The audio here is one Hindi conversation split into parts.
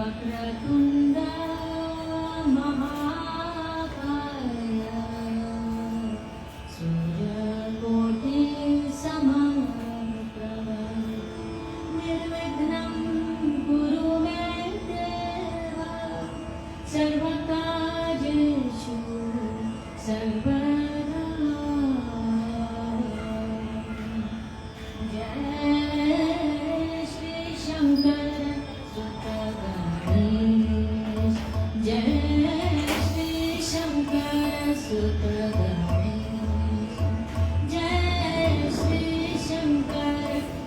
वक्रतुण्ड महाकाय सूर्यकोटि समप्रभ निर्विघ्नं कुरु मे देव सर्वकार्येषु सर्वदा जय श्री शंकर सुत गणेश जय श्री शंकर सुत गणेश जय श्री शंकर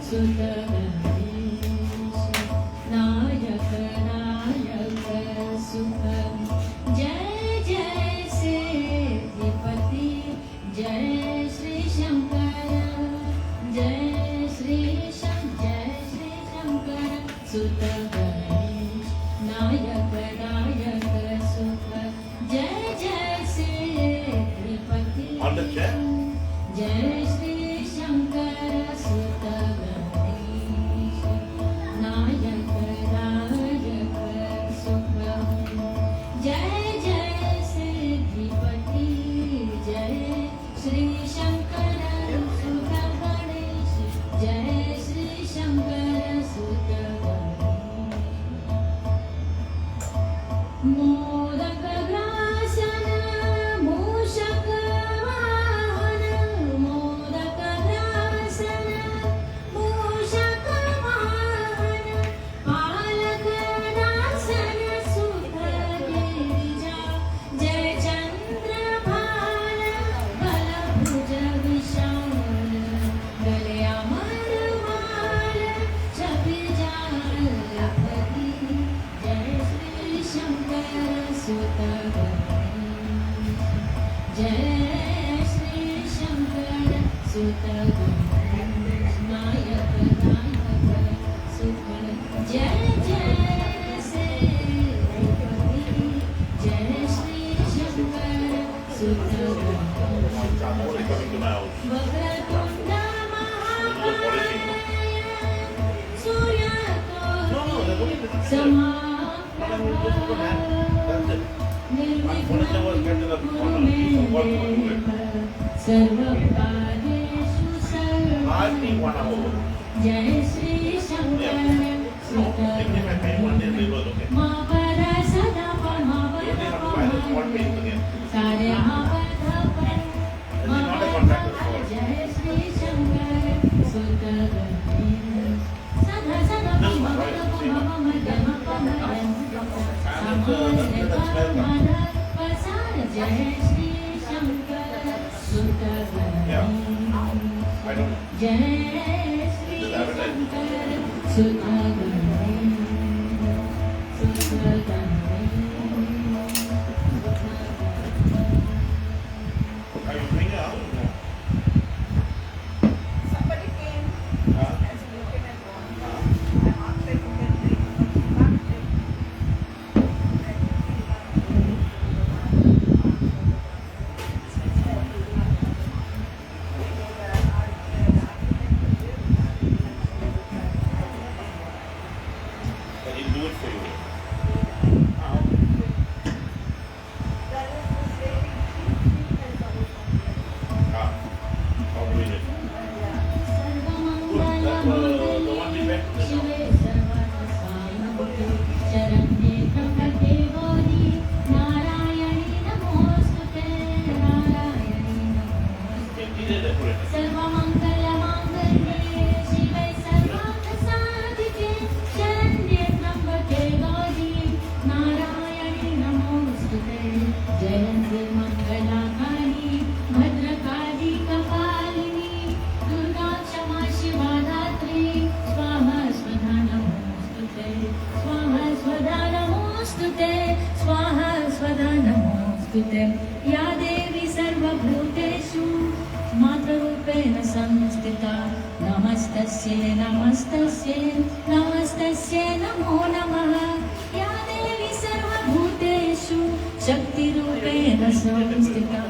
सुत गणेश नायक नायक सुख जय जय सिद्धिपति जय श्री शंकर जय श्री शंकर सुत गणेश नायक नायक सुख जय जय सिद्धिपति जय श्री शंकर सुत गणेश नायक नायक सुख जय जय सिद्धिपति जय श्री शंकर सुत गणेश जय श्री शंकर सुत मोदक ग्रासन मूषक वाहन मोदक ग्रासन मूषक वाहन पालक नासन सुत गिरिजा जय चंद्रभान बल भुज विशाल गले अमर माल छवि जालपति जय श्री शंकर सुत गणेश जय श्री शंकर सुत गणेश नायक नायक सुख जय जय सिद्धिपति जय श्री शंकर सुत गणेश वक्रतुंड महाकाय सूर्यकोटि समप्रभ निर्विघ्नं कुरु मे देव सर्वकार्येषु सर्वदा जय श्री शंकर सुत गणेश मा पर सदा मा पर सारे मा पर जय श्री शंकर सुत गणेश सदा सदा मा जय श्री शंकर सुत गणेश जय श्री शंकर सुत गणेश सुत Ganesh Somebody came and looking at one. I'm after you can drink, but you can't drink. He'll do it for you. There is this lady, she has Ah, how do we do it? Good. That was the one we went to. शिवे सर्वसायिके शरण्ये त्र्यम्बके गौरी नारायणी नमोस्तुते नारायणी नमोस्तुते He did it for it. सर्वमङ्गलमाङ्गल्ये शिवे सर्वार्थसाधिके शरण्ये त्र्यम्बके गौरी नारायणी नमोस्तुते जयन्ती मङ्गलाकाली भद्रकाली कपालिनी दुर्गा क्षमा शिवा धात्री स्वाहा स्वधा नमोस्तुते स्वाहा स्वधा नमोस्तुते स्वाहा स्वधा नमोस्तुते या देवी सर्वभूतेषु मातृरूपेण संस्थिता नमस्तस्यै नमस्तस्यै नमस्तस्यै नमो नमः या देवी सर्वभूतेषु शक्तिरूपेण संस्थिता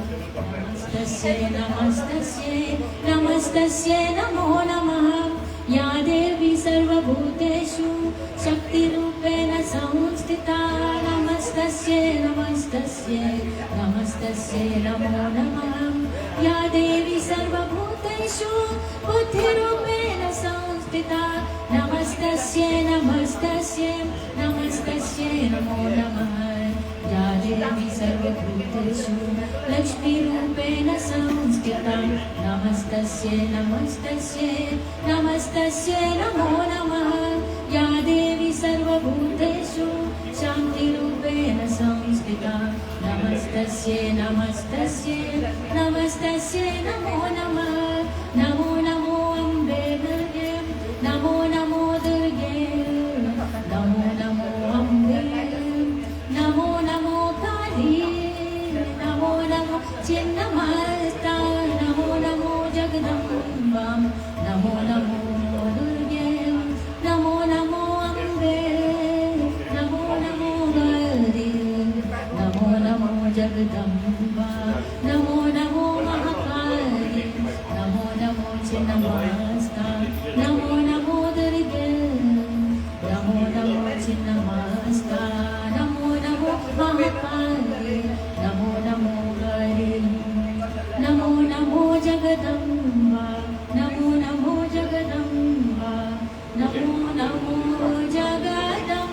नमस्तस्यै नमस्तस्यै नमस्तस्यै नमो नमः या देवी सर्वभूतेषु शक्तिरूपेण संस्थिता नमस्तस्यै नमो नमः या देवी सर्वभूतेषु बुद्धिरूपेण संस्थिता नमस्तस्यै नमस्तस्यै नमस्तस्यै नमो नमः या देवी सर्वभूतेषु लक्ष्मीरूपेण संस्थिता नमस्तस्यै नमस्तस्यै नमस्तस्यै नमो नमः या देवी सर्वभूतेषु शान्तिरूपेण संस्थिता नमस्तस्यै नमस्तस्यै नमस्तस्यै नमो नमः नमो नमो अम्बे दुर्गे नमो नमो दुर्गे नमो नमो अम्बे नमो नमो काली नमो नमो छिन्नमस्ता नमो नमो जगदम्बा नमो नमो दुर्गे नमो नमो अम्बे नमो नमो गौरी नमो नमो जगदम्बा नमो नमो महाकाली नमो नमो छिन्नमस्ता नमो नमो दुर्गे नमो नमो छिन्नमस्ता नमो नमो महाकाली नमो नमो गौरी नमो नमो जगदम्बा नमो नमो जगदम्बा नमो नमो जगदम्बा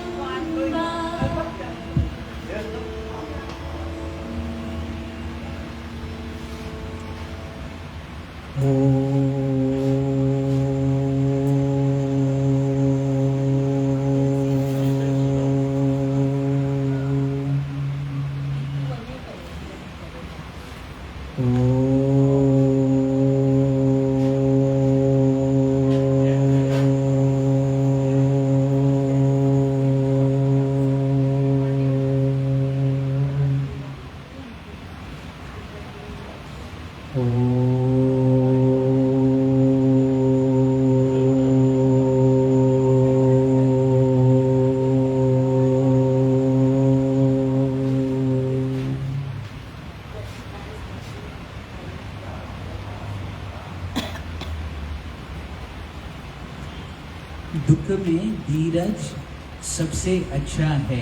दुख में धीरज सबसे अच्छा है।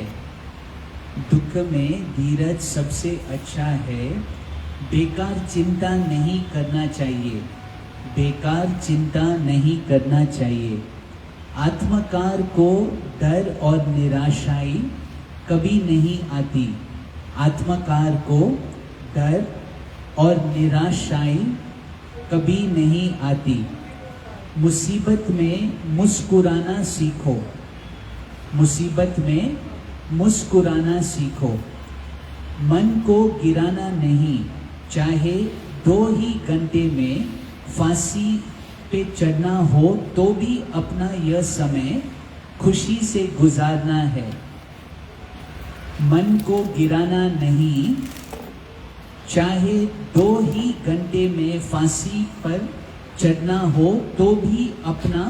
दुख में धीरज सबसे अच्छा है। बेकार चिंता नहीं करना चाहिए। बेकार चिंता नहीं करना चाहिए। आत्मकार को डर और निराशाई कभी नहीं आती। आत्मकार को डर और निराशाई कभी नहीं आती। मुसीबत में मुस्कुराना सीखो। मुसीबत में मुस्कुराना सीखो। मन को गिराना नहीं। चाहे 2 ही घंटे में फांसी पे चढ़ना हो तो भी अपना यह समय खुशी से गुजारना है। मन को गिराना नहीं। चाहे 2 ही घंटे में फांसी पर चढ़ना हो तो भी अपना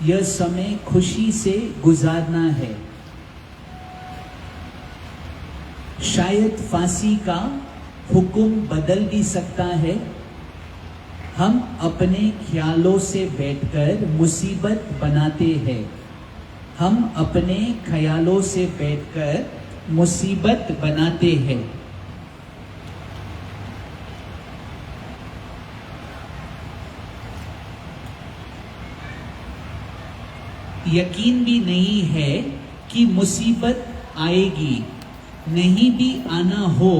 यह समय खुशी से गुजारना है। शायद फांसी का हुक्म बदल भी सकता है। हम अपने ख्यालों से बैठकर मुसीबत बनाते हैं। हम अपने ख्यालों से बैठकर मुसीबत बनाते हैं। यकीन भी नहीं है कि मुसीबत आएगी। नहीं भी आना हो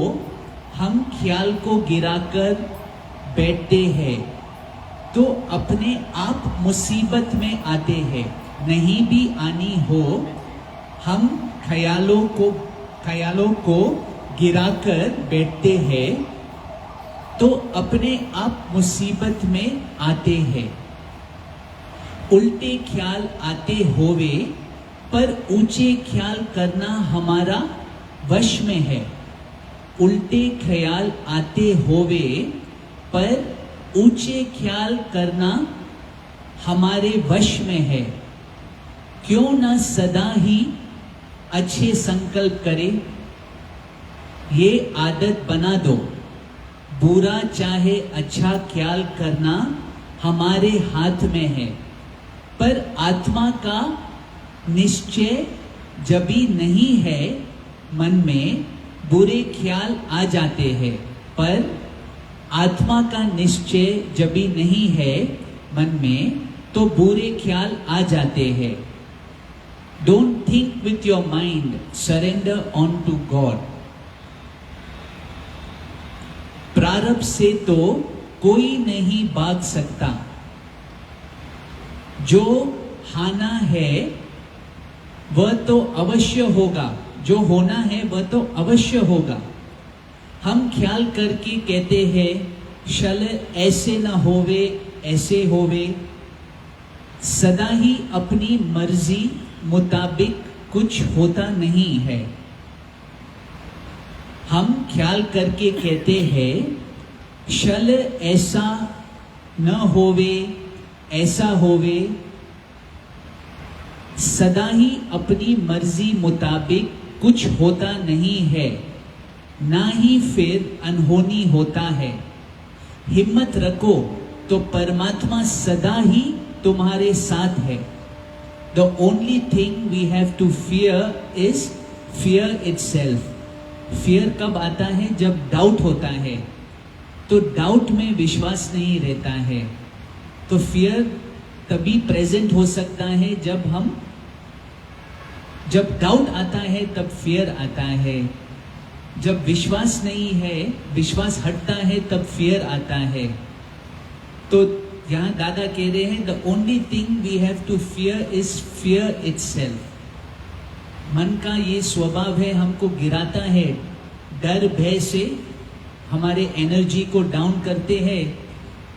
हम ख्याल को गिराकर बैठते हैं तो अपने आप मुसीबत में आते हैं। नहीं भी आनी हो हम ख्यालों को गिराकर बैठते हैं तो अपने आप मुसीबत में आते हैं। उल्टे ख्याल आते होवे पर ऊंचे ख्याल करना हमारा वश में है। उल्टे ख्याल आते होवे पर ऊंचे ख्याल करना हमारे वश में है। क्यों न सदा ही अच्छे संकल्प करें। ये आदत बना दो। बुरा चाहे अच्छा ख्याल करना हमारे हाथ में है। पर आत्मा का निश्चय जब भी नहीं है मन में बुरे ख्याल आ जाते हैं, पर आत्मा का निश्चय जब भी नहीं है मन में तो बुरे ख्याल आ जाते हैं। Don't think with your mind, surrender on to God. प्रारब्ध से तो कोई नहीं भाग सकता, जो हाना है वह तो अवश्य होगा, जो होना है वह तो अवश्य होगा। हम ख्याल करके कहते हैं शल ऐसे ना होवे, ऐसे होवे। सदा ही अपनी मर्जी मुताबिक कुछ होता नहीं है। हम ख्याल करके कहते हैं शल ऐसा न होवे, ऐसा होवे। सदा ही अपनी मर्जी मुताबिक कुछ होता नहीं है, ना ही फिर अनहोनी होता है। हिम्मत रखो तो परमात्मा सदा ही तुम्हारे साथ है। The only thing we have to fear is fear itself. Fear कब आता है? जब डाउट होता है। तो डाउट में विश्वास नहीं रहता है, तो फियर तभी प्रेजेंट हो सकता है जब डाउट आता है तब फियर आता है। जब विश्वास नहीं है, विश्वास हटता है तब फियर आता है। तो यहाँ दादा कह रहे हैं the only thing we have to fear is fear itself. मन का ये स्वभाव है, हमको गिराता है, डर भय से हमारे एनर्जी को डाउन करते हैं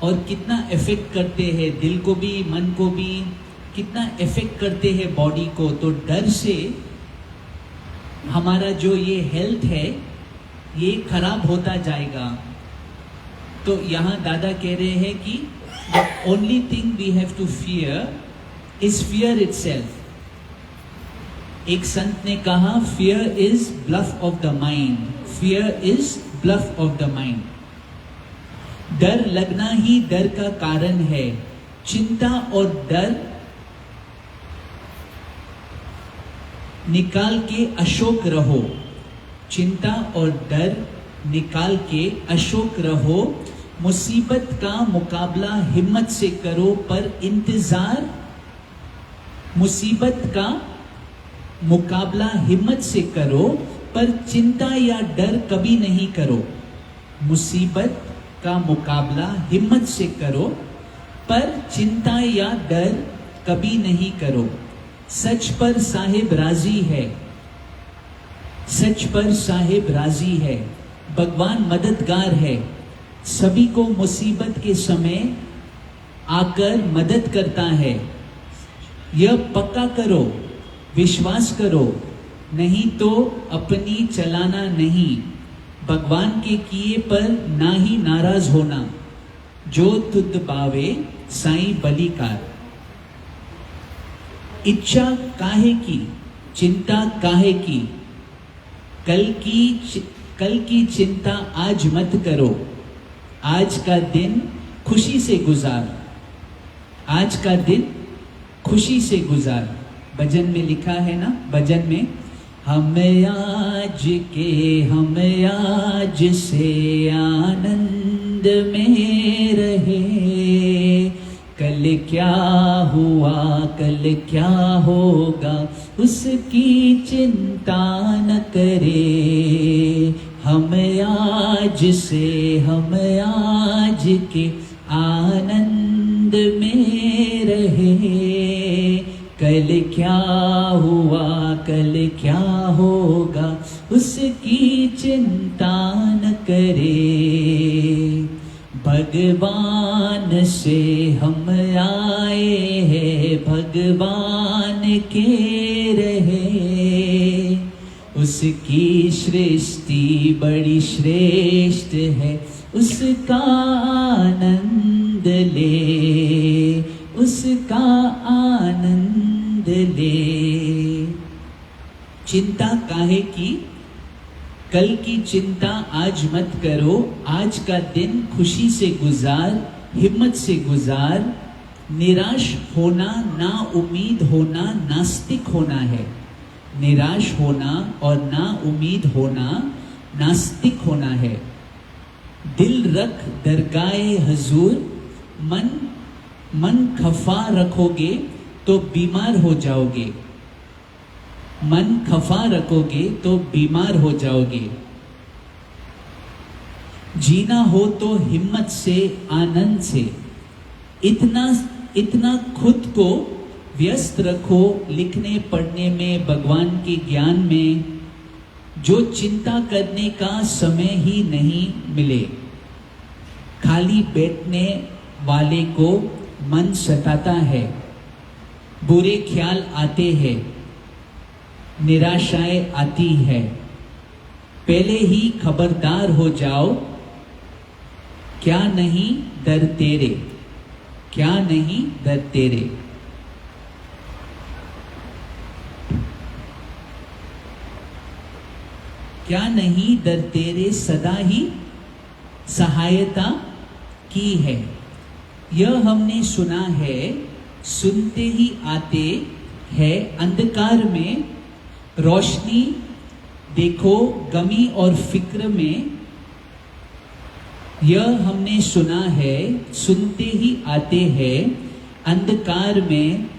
और कितना इफेक्ट करते हैं दिल को भी, मन को भी, कितना इफेक्ट करते हैं बॉडी को। तो डर से हमारा जो ये हेल्थ है ये खराब होता जाएगा। तो यहाँ दादा कह रहे हैं कि the only thing we have to fear is fear itself. एक संत ने कहा fear is bluff of the mind. Fear is bluff of the mind. डर लगना ही डर का कारण है। चिंता और डर निकाल के अशोक रहो। चिंता और डर निकाल के अशोक रहो। मुसीबत का मुकाबला हिम्मत से करो, पर इंतजार। मुसीबत का मुकाबला हिम्मत से करो, पर चिंता या डर कभी नहीं करो। मुसीबत का मुकाबला हिम्मत से करो, पर चिंता या डर कभी नहीं करो। सच पर साहिब राजी है, सच पर साहिब राजी है। भगवान मददगार है, सभी को मुसीबत के समय आकर मदद करता है। यह पक्का करो, विश्वास करो, नहीं तो अपनी चलाना नहीं। भगवान के किए पर ना ही नाराज होना। जो तुद बावे साईं बलिकार। इच्छा काहे की, चिंता काहे की। कल की चिंता आज मत करो। आज का दिन खुशी से गुजार। आज का दिन खुशी से गुजार। भजन में लिखा है ना, भजन में हम आज से आनंद में रहे। कल क्या हुआ, कल क्या होगा, उसकी चिंता न करे। हम आज के आनंद में रहे। कल क्या हुआ, कल क्या होगा, उसकी चिंता न करे। भगवान से हम आए हैं, भगवान के रहे। उसकी सृष्टि बड़ी श्रेष्ठ है, उसका आनंद ले, उसका आनंद ले। चिंता काहे की, कल की चिंता आज मत करो। आज का दिन खुशी से गुजार, हिम्मत से गुजार। निराश होना, ना उम्मीद होना, नास्तिक होना है। निराश होना और ना उम्मीद होना नास्तिक होना है। दिल रख दरगाए हजूर, मन खफा रखोगे तो बीमार हो जाओगे। मन खफा रखोगे तो बीमार हो जाओगे। जीना हो तो हिम्मत से, आनंद से। इतना खुद को व्यस्त रखो लिखने पढ़ने में, भगवान के ज्ञान में, जो चिंता करने का समय ही नहीं मिले। खाली बैठने वाले को मन सताता है, बुरे ख्याल आते हैं, निराशाएं आती है। पहले ही खबरदार हो जाओ, क्या नहीं डर तेरे, क्या नहीं डर तेरे। क्या नहीं डर तेरे, सदा ही सहायता की है। यह हमने सुना है, सुनते ही आते हैं अंधकार में रोशनी देखो, गमी और फिक्र में। यह हमने सुना है, सुनते ही आते हैं अंधकार में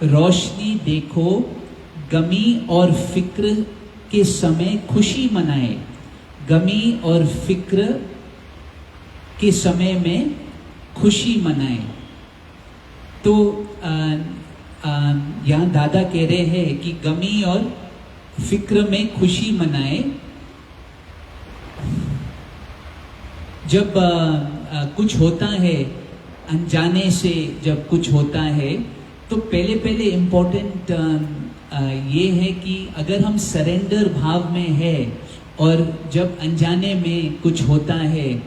रोशनी देखो, गमी और फिक्र के समय खुशी मनाए। गमी और फिक्र के समय में खुशी मनाए। तो यहाँ दादा कह रहे हैं कि गमी और फिक्र में खुशी मनाए। जब कुछ होता है अनजाने से, जब कुछ होता है तो पहले इम्पोर्टेंट ये है कि अगर हम सरेंडर भाव में है और जब अनजाने में कुछ होता है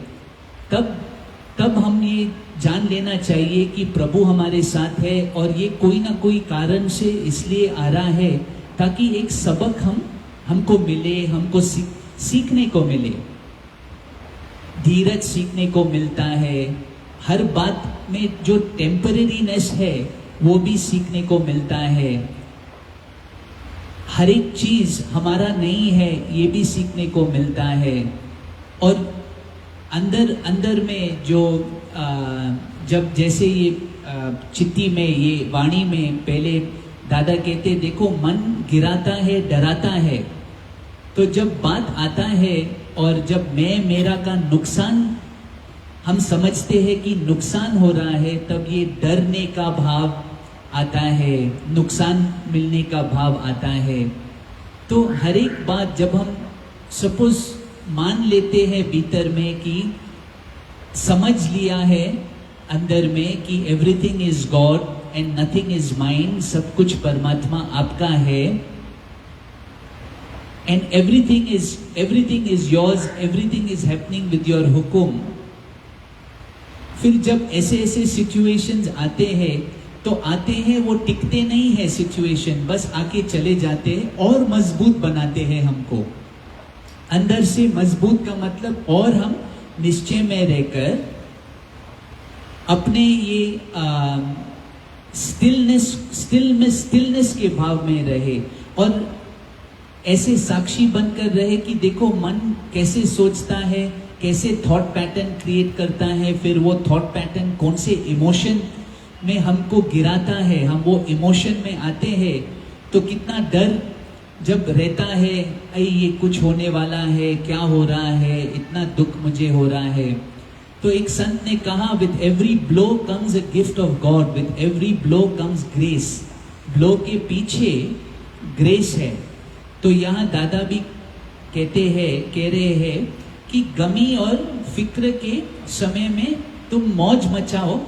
तब हम ये जान लेना चाहिए कि प्रभु हमारे साथ है और ये कोई ना कोई कारण से इसलिए आ रहा है ताकि एक सबक हमको मिले, हमको सीखने को मिले। धीरज सीखने को मिलता है। हर बात में जो टेम्परेरीनेस है वो भी सीखने को मिलता है। हर एक चीज हमारा नहीं है ये भी सीखने को मिलता है। और अंदर में जो जब जैसे ये चित्ती में, ये वाणी में पहले दादा कहते देखो मन गिराता है, डराता है। तो जब बात आता है और जब मैं मेरा का नुकसान हम समझते हैं कि नुकसान हो रहा है, तब ये डरने का भाव आता है, नुकसान मिलने का भाव आता है। तो हर एक बात जब हम सपोज मान लेते हैं भीतर में कि समझ लिया है अंदर में कि everything is God and nothing is mine, सब कुछ परमात्मा आपका है, and everything is yours, everything is happening with your हुकुम। फिर जब ऐसे सिचुएशंस आते हैं तो आते हैं, वो टिकते नहीं है सिचुएशन, बस आके चले जाते हैं और मजबूत बनाते हैं हमको। अंदर से मजबूत का मतलब और हम निश्चय में रहकर अपने ये स्टिलनेस के भाव में रहे और ऐसे साक्षी बनकर रहे कि देखो मन कैसे सोचता है, कैसे थॉट पैटर्न क्रिएट करता है, फिर वो थॉट पैटर्न कौन से इमोशन में हमको गिराता है, हम वो इमोशन में आते हैं तो कितना डर जब रहता है, अरे ये कुछ होने वाला है, क्या हो रहा है, इतना दुख मुझे हो रहा है। तो एक संत ने कहा, with every blow comes a gift of God, with every blow comes grace. Blow के पीछे ग्रेस है। तो यहाँ दादा भी कह रहे हैं कि गमी और फिक्र के समय में तुम मौज मचाओ,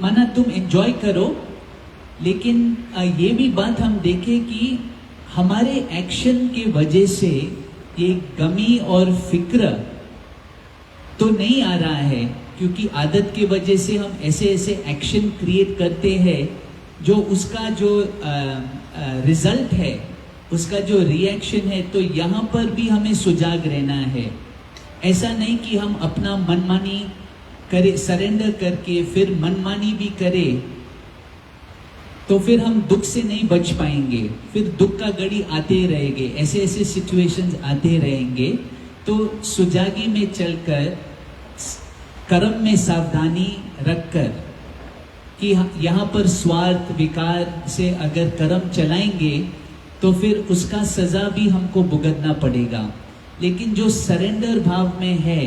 माना तुम एंजॉय करो, लेकिन ये भी बात हम देखें कि हमारे एक्शन के वजह से ये गमी और फिक्र तो नहीं आ रहा है, क्योंकि आदत के वजह से हम ऐसे एक्शन क्रिएट करते हैं जो उसका जो रिजल्ट है, उसका जो रिएक्शन है, तो यहाँ पर भी हमें सुजाग रहना है। ऐसा नहीं कि हम अपना मनमानी करे, सरेंडर करके फिर मनमानी भी करें तो फिर हम दुख से नहीं बच पाएंगे, फिर दुख का घड़ी आते रहेंगे, ऐसे सिचुएशंस आते रहेंगे। तो सुजागी में चलकर कर्म में सावधानी रखकर कि यहाँ पर स्वार्थ विकार से अगर कर्म चलाएंगे तो फिर उसका सजा भी हमको भुगतना पड़ेगा। लेकिन जो सरेंडर भाव में है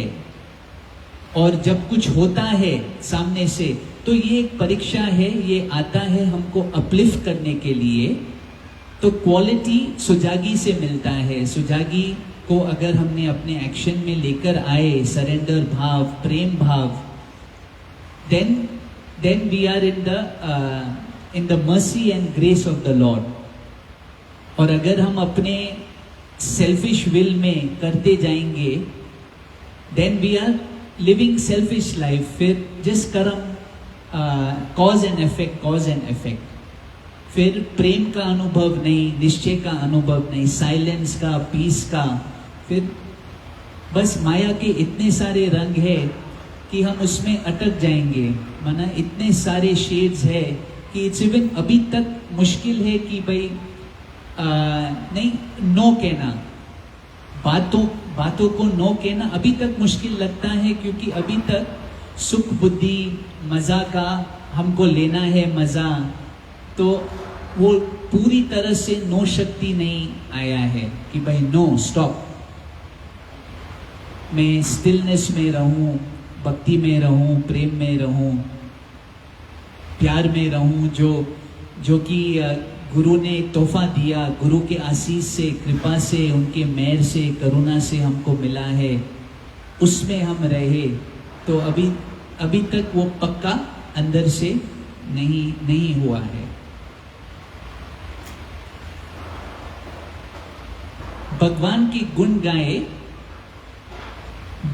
और जब कुछ होता है सामने से, तो ये एक परीक्षा है, ये आता है हमको अपलिफ्ट करने के लिए। तो क्वालिटी सुजागी से मिलता है। सुजागी को अगर हमने अपने एक्शन में लेकर आए सरेंडर भाव, प्रेम भाव, then we are in the mercy and grace of the Lord। और अगर हम अपने सेल्फिश विल में करते जाएंगे, then we are living selfish life। फिर जिस कर्म कॉज एंड इफेक्ट, फिर प्रेम का अनुभव नहीं, निश्चय का अनुभव नहीं, साइलेंस का, पीस का, फिर बस माया के इतने सारे रंग है कि हम उसमें अटक जाएंगे। माना इतने सारे शेड्स है कि इट्स इवन अभी तक मुश्किल है कि भाई नहीं, नो कहना, बातों को नो कहना अभी तक मुश्किल लगता है, क्योंकि अभी तक सुख बुद्धि मजा का हमको लेना है मजा, तो वो पूरी तरह से नो शक्ति नहीं आया है कि भाई नो, स्टॉप, मैं स्टिलनेस में रहूं, भक्ति में रहूं, प्रेम में रहूं, प्यार में रहूं, जो कि गुरु ने तोहफा दिया, गुरु के आशीष से, कृपा से, उनके मेहर से, करुणा से हमको मिला है, उसमें हम रहे। तो अभी तक वो पक्का अंदर से नहीं हुआ है। भगवान के गुण गाए,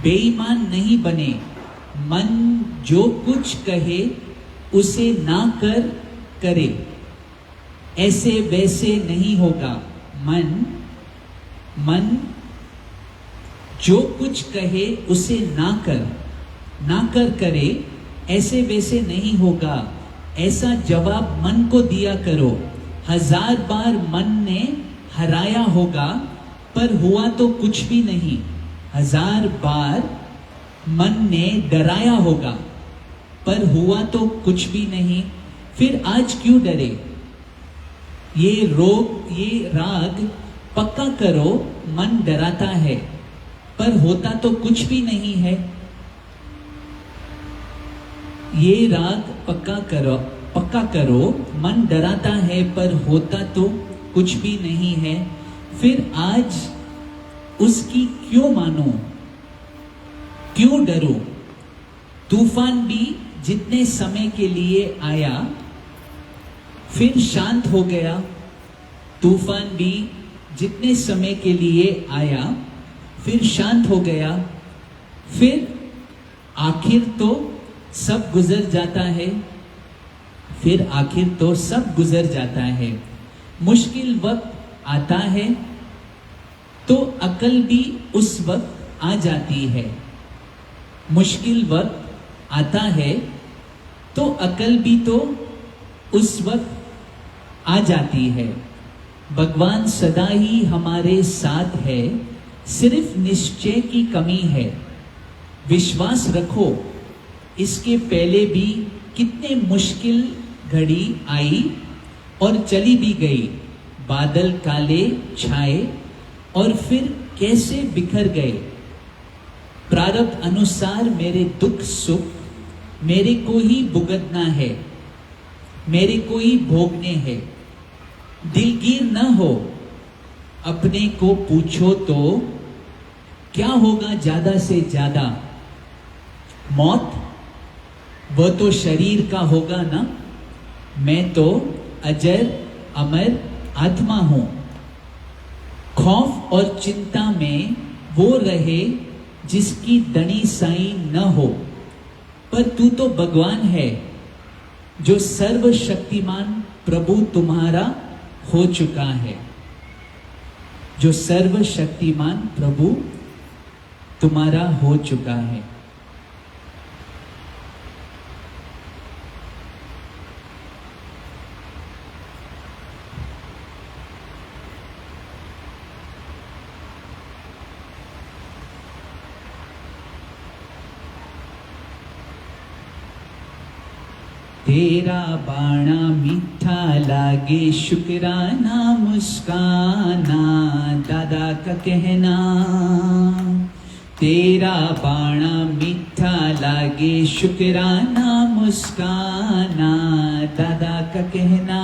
बेईमान नहीं बने, मन जो कुछ कहे उसे ना करे, ऐसे वैसे नहीं होगा। मन जो कुछ कहे उसे ना कर करे, ऐसे वैसे नहीं होगा। ऐसा जवाब मन को दिया करो। 1000 बार मन ने हराया होगा, पर हुआ तो कुछ भी नहीं। 1000 बार मन ने डराया होगा, पर हुआ तो कुछ भी नहीं। फिर आज क्यों डरे? ये राग पक्का करो, मन डराता है, पर होता तो कुछ भी नहीं है। ये राग पक्का करो, मन डराता है, पर होता तो कुछ भी नहीं है। फिर आज उसकी क्यों मानो, क्यों डरो? तूफान भी जितने समय के लिए आया, फिर शांत हो गया। तूफान भी जितने समय के लिए आया, फिर शांत हो गया। फिर आखिर तो सब गुजर जाता है। फिर आखिर तो सब गुजर जाता है। मुश्किल वक्त आता है तो अकल भी उस वक्त आ जाती है। मुश्किल वक्त आता है तो अकल भी तो उस वक्त आ जाती है। भगवान सदा ही हमारे साथ है, सिर्फ निश्चय की कमी है। विश्वास रखो, इसके पहले भी कितने मुश्किल घड़ी आई और चली भी गई। बादल काले छाए और फिर कैसे बिखर गए। प्रारब्ध अनुसार मेरे दुख सुख मेरे को ही भुगतना है, मेरे को ही भोगने हैं। दिलगीर न हो, अपने को पूछो तो क्या होगा ज्यादा से ज्यादा। मौत वह तो शरीर का होगा ना, मैं तो अजर अमर आत्मा हूं। खौफ और चिंता में वो रहे जिसकी दणी साई न हो, पर तू तो भगवान है जो सर्वशक्तिमान प्रभु तुम्हारा हो चुका है। जो सर्वशक्तिमान प्रभु तुम्हारा हो चुका है। तेरा बाणा मीठा लागे शुक्राना मुस्काना दादा का कहना। तेरा बाणा मीठा लागे शुक्राना मुस्काना दादा का कहना।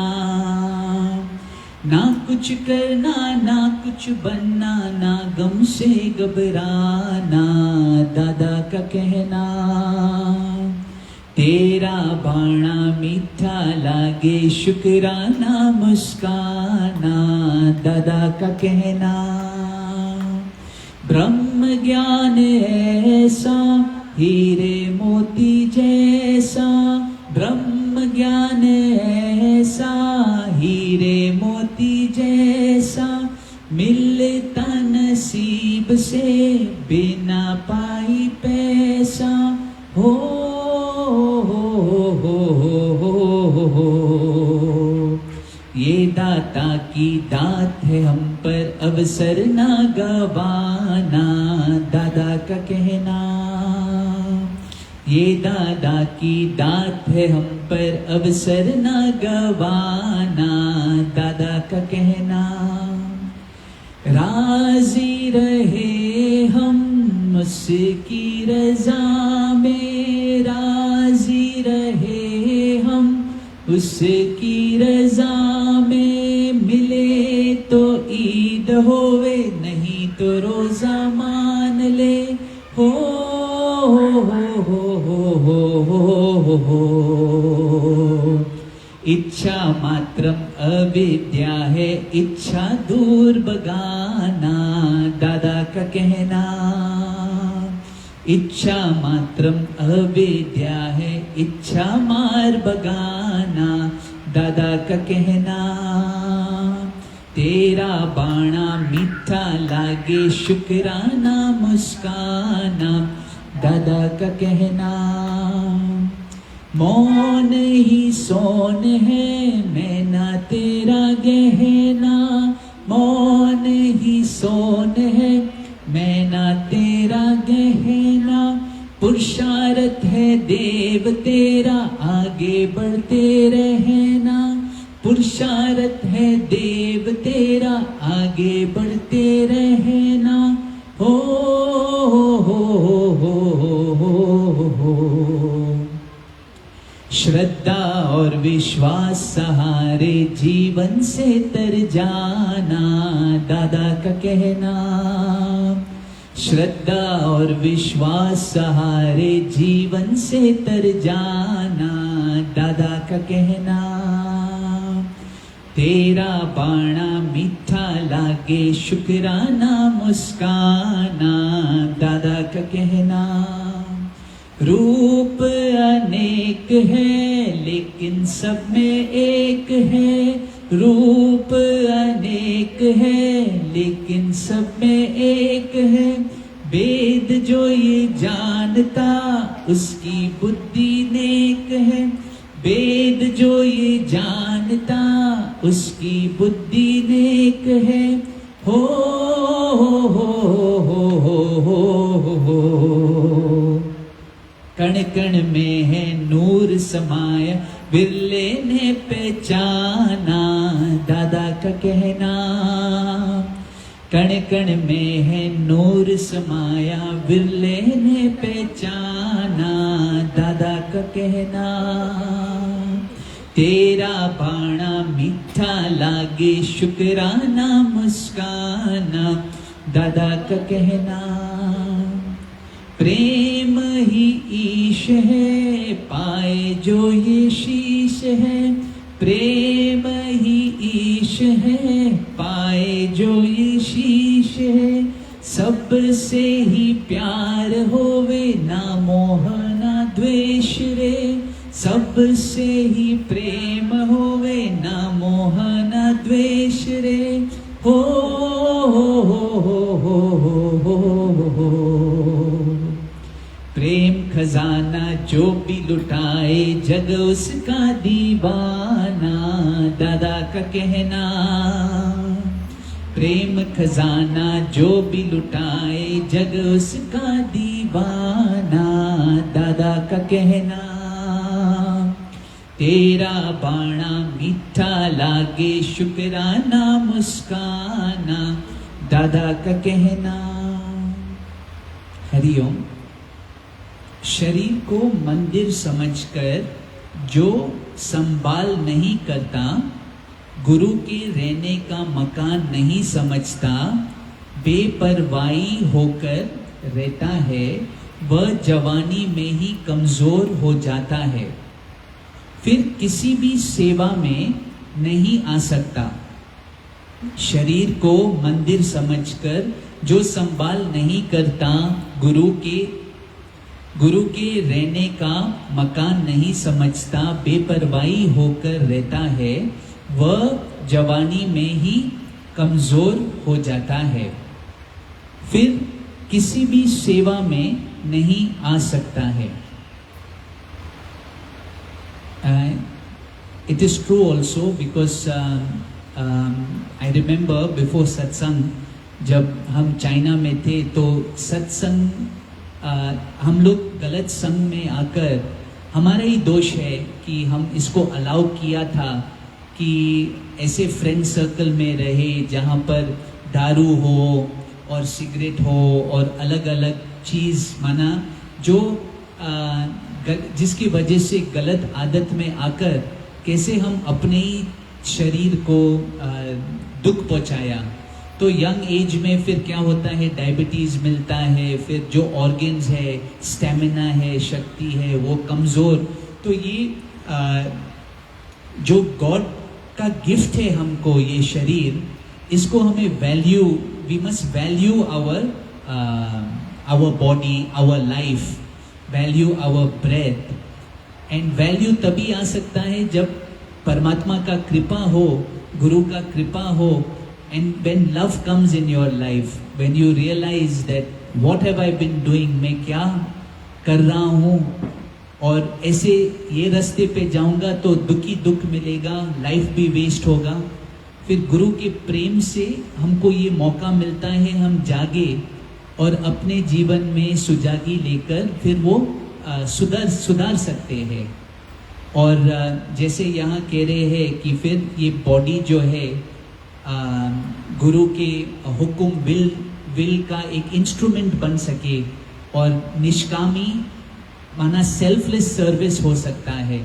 ना कुछ करना ना कुछ बनना ना गम से घबराना दादा का कहना। तेरा बाणा मीठा लागे शुक्राना मुस्काना दादा का कहना। ब्रह्म ज्ञान ऐसा हीरे मोती जैसा, ब्रह्म ज्ञान ऐसा हीरे मोती जैसा, मिलता नसीब से बिना पाई पैसा। हो ये दाता की दात है हम पर अवसर ना गवाना दादा का कहना। ये दादा की दात है हम पर अवसर ना गवाना दादा का कहना। राजी रहे हम उसकी रजा में, राजी रहे हम उसकी रजा में, मिले तो ईद होवे नहीं तो रोजा मान ले। हो इच्छा मात्रम अविद्या है, इच्छा दूर भगाना दादा का कहना। इच्छा मात्रम अविद्या है, इच्छा मार भगाना दादा का कहना। तेरा बाणा मीठा लागे शुक्राना मुस्काना दादा का कहना। मौन ही सोन है मैं ना तेरा गहना, मौन ही सोन है मैं ना तेरा गहना। पुरुषार्थ है देव तेरा आगे बढ़ते रहना, पुरुषार्थ है देव तेरा आगे बढ़ते रहना। हो श्रद्धा और विश्वास सहारे जीवन से तर जाना दादा का कहना। श्रद्धा और विश्वास सहारे जीवन से तर जाना दादा का कहना। तेरा बाणा मीठा लागे शुक्राना मुस्काना दादा का कहना। रूप अनेक है लेकिन सब में एक है, रूप अनेक है लेकिन सब में एक है। वेद जो ये जानता उसकी बुद्धि नेक है, वेद जो ये जानता उसकी बुद्धि नेक है। हो कण कण में है नूर समाया बिरले ने पहचाना दादा का कहना। कण कण में है नूर समाया बिरले ने पहचाना दादा का कहना। तेरा बाणा मीठा लागे शुक्राना मुस्काना दादा का कहना। प्रेम ही ईश है पाए जो ये शीश है, प्रेम ही ईश है पाए जो ये शीश है। सबसे ही प्यार होवे ना मोह ना द्वेष रे, सबसे ही प्रेम होवे ना मोह ना द्वेष रे। हो प्रेम खजाना जो भी लुटाए जग उसका दीवाना दादा का कहना। प्रेम खजाना जो भी लुटाए जग उसका दीवाना दादा का कहना। तेरा बाणा मीठा लागे शुक्राना मुस्काना दादा का कहना। हरिओम। शरीर को मंदिर समझकर जो संभाल नहीं करता, गुरु के रहने का मकान नहीं समझता, बेपरवाही होकर रहता है, वह जवानी में ही कमजोर हो जाता है, फिर किसी भी सेवा में नहीं आ सकता। शरीर को मंदिर समझकर जो संभाल नहीं करता, गुरु के रहने का मकान नहीं समझता, बेपरवाही होकर रहता है, वह जवानी में ही कमजोर हो जाता है, फिर किसी भी सेवा में नहीं आ सकता है। It is true also because I remember before satsang, जब हम चाइना में थे तो सत्संग हम लोग गलत संग में आकर, हमारा ही दोष है कि हम इसको अलाउ किया था कि ऐसे फ्रेंड सर्कल में रहे जहाँ पर दारू हो और सिगरेट हो और अलग अलग चीज़ माना जो जिसकी वजह से गलत आदत में आकर कैसे हम अपने ही शरीर को दुख पहुंचाया। तो यंग एज में फिर क्या होता है, डायबिटीज़ मिलता है, फिर जो ऑर्गन्स है, स्टेमिना है, शक्ति है, वो कमज़ोर। तो ये जो गॉड का गिफ्ट है हमको, ये शरीर, इसको हमें value, we must value our body, our life, value our breath. And value तभी आ सकता है जब परमात्मा का कृपा हो, गुरु का कृपा हो, and when love comes in your life, when you realize that what have I been doing, मैं क्या कर रहा हूँ और ऐसे ये रास्ते पे जाऊँगा तो दुखी दुख मिलेगा, लाइफ भी वेस्ट होगा। फिर गुरु के प्रेम से हमको ये मौका मिलता है, हम जागे और अपने जीवन में सुजागी लेकर फिर वो सुधार सकते हैं। और जैसे यहाँ कह रहे हैं कि फिर ये बॉडी जो है गुरु के हुक्म विल का एक इंस्ट्रूमेंट बन सके और निष्कामी माना सेल्फलेस सर्विस हो सकता है।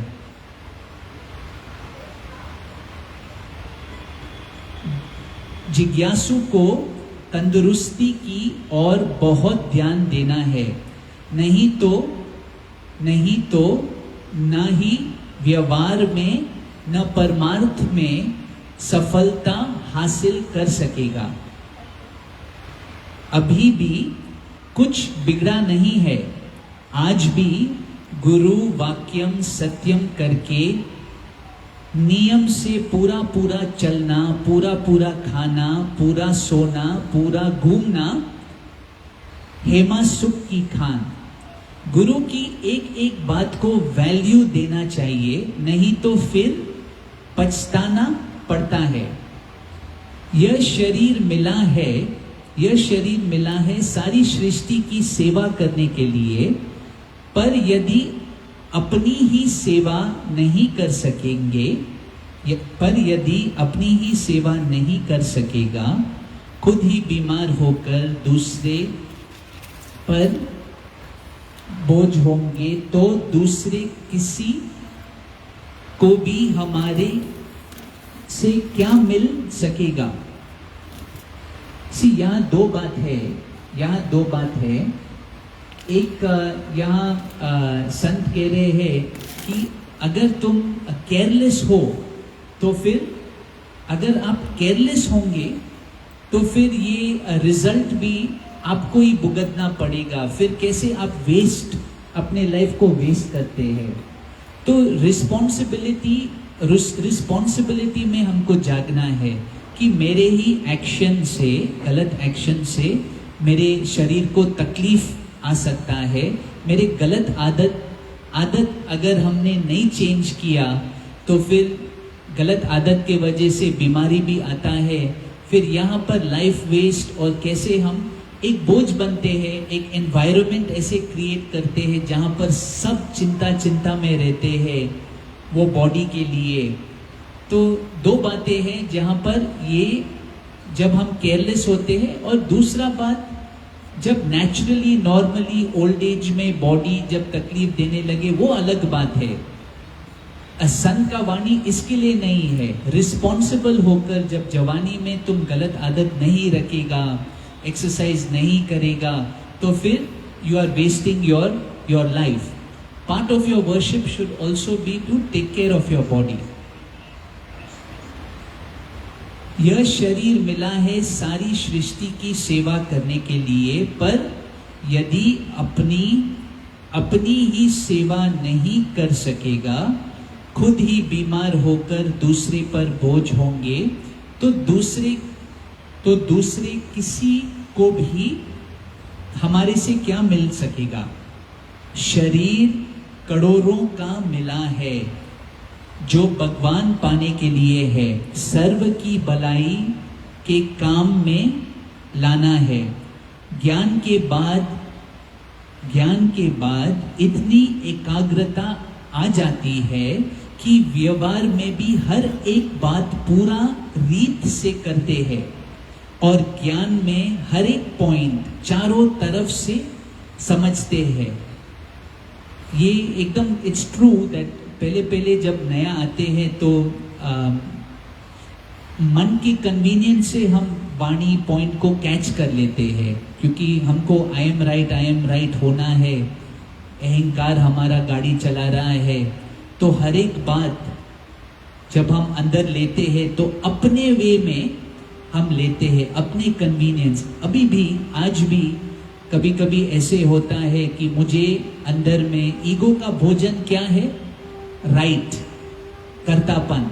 जिज्ञासु को तंदुरुस्ती की और बहुत ध्यान देना है, नहीं तो न ही व्यवहार में न परमार्थ में सफलता हासिल कर सकेगा। अभी भी कुछ बिगड़ा नहीं है, आज भी गुरु वाक्यम सत्यम करके नियम से पूरा पूरा चलना, पूरा पूरा खाना, पूरा सोना, पूरा घूमना, हेमा सुख की खान। गुरु की एक एक बात को वैल्यू देना चाहिए, नहीं तो फिर पछताना पड़ता है। यह शरीर मिला है सारी सृष्टि की सेवा करने के लिए, पर यदि अपनी ही सेवा नहीं कर सकेगा, खुद ही बीमार होकर दूसरे पर बोझ होंगे, तो दूसरे किसी को भी हमारे से क्या मिल सकेगा। यहाँ दो बात है। एक यहाँ संत कह रहे हैं कि अगर तुम केयरलेस हो तो फिर, अगर आप केयरलेस होंगे तो फिर ये रिजल्ट भी आपको ही भुगतना पड़ेगा। फिर कैसे आप अपने लाइफ को वेस्ट करते हैं। तो रिस्पॉन्सिबिलिटी में हमको जागना है कि मेरे ही एक्शन से, गलत एक्शन से मेरे शरीर को तकलीफ आ सकता है। मेरे गलत आदत अगर हमने नहीं चेंज किया तो फिर गलत आदत के वजह से बीमारी भी आता है। फिर यहाँ पर लाइफ वेस्ट, और कैसे हम एक बोझ बनते हैं, एक एनवायरनमेंट ऐसे क्रिएट करते हैं जहाँ पर सब चिंता में रहते हैं। वो बॉडी के लिए। तो दो बातें हैं जहाँ पर ये जब हम केयरलेस होते हैं, और दूसरा बात जब नेचुरली नॉर्मली ओल्ड एज में बॉडी जब तकलीफ देने लगे, वो अलग बात है। संत का वाणी इसके लिए नहीं है। रिस्पॉन्सिबल होकर जब जवानी में तुम गलत आदत नहीं रखेगा, एक्सरसाइज नहीं करेगा, तो फिर you are wasting your life. Part of your worship should also be to take care of your body. यह शरीर मिला है सारी सृष्टि की सेवा करने के लिए, पर यदि अपनी ही सेवा नहीं कर सकेगा, खुद ही बीमार होकर दूसरे पर बोझ होंगे, तो दूसरे किसी को भी हमारे से क्या मिल सकेगा। शरीर करोड़ों का मिला है, जो भगवान पाने के लिए है, सर्व की भलाई के काम में लाना है। ज्ञान के बाद इतनी एकाग्रता आ जाती है कि व्यवहार में भी हर एक बात पूरा रीत से करते हैं, और ज्ञान में हर एक पॉइंट चारों तरफ से समझते हैं। ये एकदम इट्स ट्रू दैट पहले जब नया आते हैं तो मन की कन्वीनियंस से हम वाणी पॉइंट को कैच कर लेते हैं, क्योंकि हमको आई एम राइट होना है, अहंकार हमारा गाड़ी चला रहा है। तो हर एक बात जब हम अंदर लेते हैं तो अपने वे में हम लेते हैं, अपने कन्वीनियंस। अभी भी आज भी कभी कभी ऐसे होता है कि मुझे अंदर में ईगो का भोजन क्या है, राइट, कर्तापन,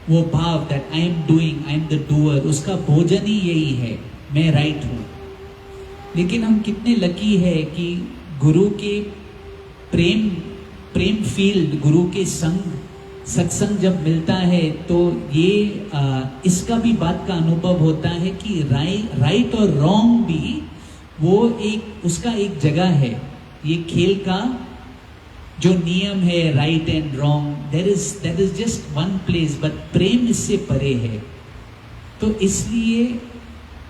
वो भाव that I am doing, I am the doer, उसका भोजन ही यही है, मैं राइट हूँ। लेकिन हम कितने लकी है कि गुरु के प्रेम फील्ड, गुरु के सत्संग जब मिलता है तो ये इसका भी बात का अनुभव होता है कि राइट और रॉन्ग भी वो उसका एक जगह है। ये खेल का जो नियम है, right and wrong, that is just one place, but प्रेम इससे परे है। तो इसलिए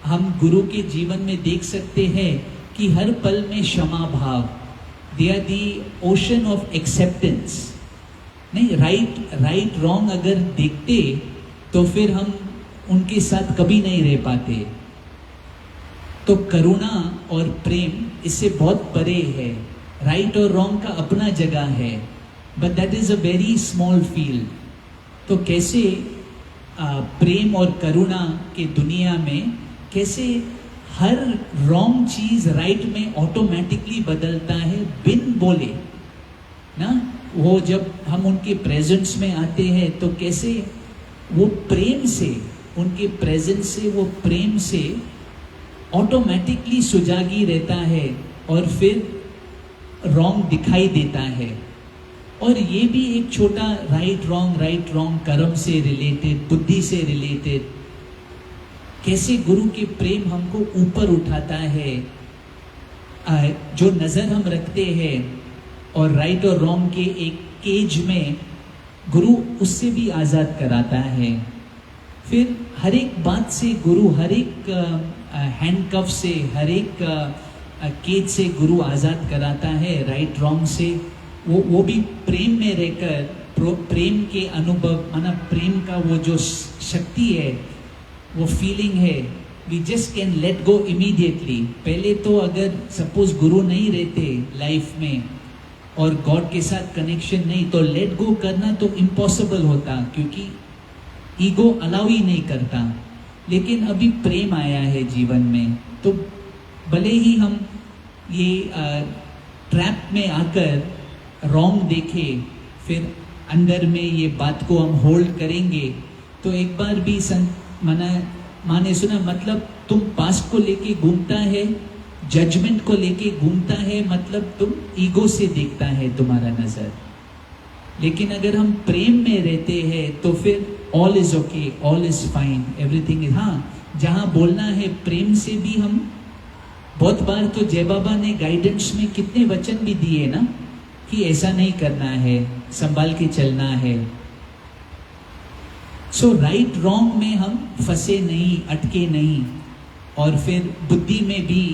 हम गुरु के जीवन में देख सकते हैं कि हर पल में क्षमा भाव, they are the ocean of acceptance. नहीं, राइट रॉन्ग अगर देखते तो फिर हम उनके साथ कभी नहीं रह पाते। तो करुणा और प्रेम इससे बहुत परे है। राइट और रॉन्ग का अपना जगह है, but that is a very small field. तो कैसे प्रेम और करुणा के दुनिया में कैसे हर रॉन्ग चीज राइट में ऑटोमेटिकली बदलता है बिन बोले ना। वो जब हम उनके प्रेजेंस में आते हैं तो कैसे वो प्रेम से, उनके प्रेजेंस से, वो प्रेम से ऑटोमेटिकली सुजागी रहता है और फिर रॉन्ग दिखाई देता है। और ये भी एक छोटा राइट रॉन्ग कर्म से रिलेटेड, बुद्धि से रिलेटेड, कैसे गुरु के प्रेम हमको ऊपर उठाता है। जो नजर हम रखते हैं और राइट और रॉन्ग के एक केज में, गुरु उससे भी आज़ाद कराता है। फिर हर एक बात से गुरु, हर एक हैंडकफ से, हर एक केज से गुरु आज़ाद कराता है, राइट रॉन्ग से। वो भी प्रेम में रहकर, प्रेम के अनुभव, माना प्रेम का वो जो शक्ति है, वो फीलिंग है, we just can let go immediately. पहले तो अगर सपोज गुरु नहीं रहते लाइफ में और गॉड के साथ कनेक्शन नहीं, तो लेट गो करना तो इम्पॉसिबल होता, क्योंकि ईगो अलाउ ही नहीं करता। लेकिन अभी प्रेम आया है जीवन में, तो भले ही हम ये ट्रैप में आकर रॉन्ग देखे, फिर अंदर में ये बात को हम होल्ड करेंगे। तो एक बार भी माने सुना, मतलब तुम पास्ट को लेके घूमता है, जजमेंट को लेके घूमता है, मतलब तुम ईगो से देखता है तुम्हारा नजर। लेकिन अगर हम प्रेम में रहते हैं तो फिर all is okay, all is fine, everything is, हाँ, जहाँ बोलना है प्रेम से भी हम बहुत बार, तो जय बाबा ने गाइडेंस में कितने वचन भी दिए ना, कि ऐसा नहीं करना है, संभाल के चलना है। सो राइट रॉन्ग में हम फंसे नहीं, अटके नहीं। और फिर बुद्धि में भी